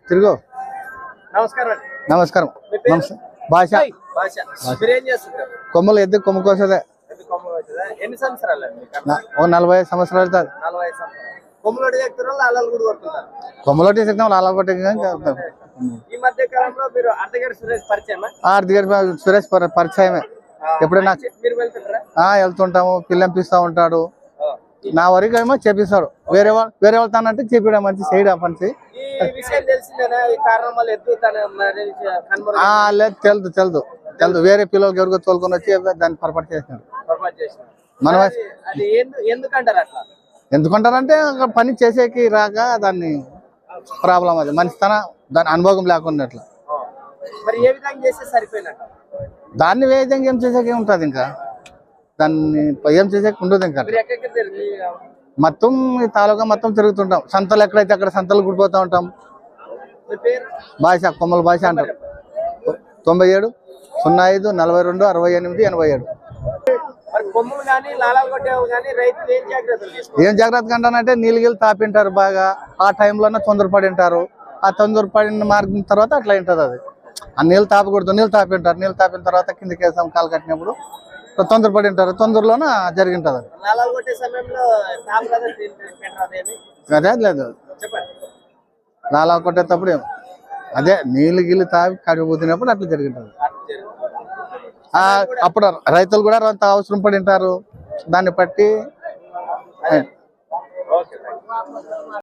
తిరుగు. నమస్కారం. నమస్కారం. భాష కొమ్మలు ఎద్దు కొమ్ము కోసదే. ఎన్ని సంవత్సరాలు? 40 సంవత్సరాలు. కొమ్మలోటి సిగ్నల్ అలా కొట్టే. ఈ మధ్య కాలంలో మీరు అర్ధగారి సురేష్ పరిచయమా? అర్ధగారి సురేష్ పరిచయమే. ఎప్పుడైనా వెళ్తుంటాము. పిల్లంపిస్తా ఉంటాడు. నా వరకు ఏమో చేపిస్తాడు. వేరే వాళ్ళు తానంటే చేపిడా మంచి సైడ్ ఆ పని. లేదు తెలుదు. వేరే పిల్లలకి ఎవరికో తోలుకొని వచ్చి దాన్ని పొరపాటు చేసినాడు. మనం ఎందుకంటారంటే పని చేసేకి రాక దాన్ని ప్రాబ్లం. అది మనిషితన దాని అనుభవం లేకున్నట్లు. దాన్ని ఏ విధంగా ఏం చేసేకి ఉంటుంది. ఇంకా దాన్ని ఏం చేసేకి ఉండదు. ఇంకా మొత్తం ఈ తాలూకా మొత్తం తిరుగుతుంటాం. సంతలు ఎక్కడైతే అక్కడ సంతలు గుడిపోతూ ఉంటాం. భాష కొమ్మల భాష అంటారు. 97 05 42 68 87. ఏం జాగ్రత్తగా అంటానంటే నీళ్ళు తాపింటారు బాగా. ఆ టైంలోనే తొందరపడి ఉంటారు. ఆ తొందరపడిన మార్గం తర్వాత అట్లా ఉంటుంది. అది ఆ నీళ్ళు తాపకూడదు. నీళ్ళు తాపింటారు. నీళ్ళు తాపిన తర్వాత కిందకి వేసాం కాలు కట్టినప్పుడు తొందరపడి ఉంటారు. తొందరలోనే జరిగింటుంది. అది అదే లేదు. నాలా కొట్టేటప్పుడు ఏమో అదే నీళ్ళు తాపి కడిగిపోతున్నప్పుడు అట్లా జరిగింటుంది. అప్పుడు రైతులు కూడా అంత అవసరం పడి ఉంటారు. దాన్ని బట్టి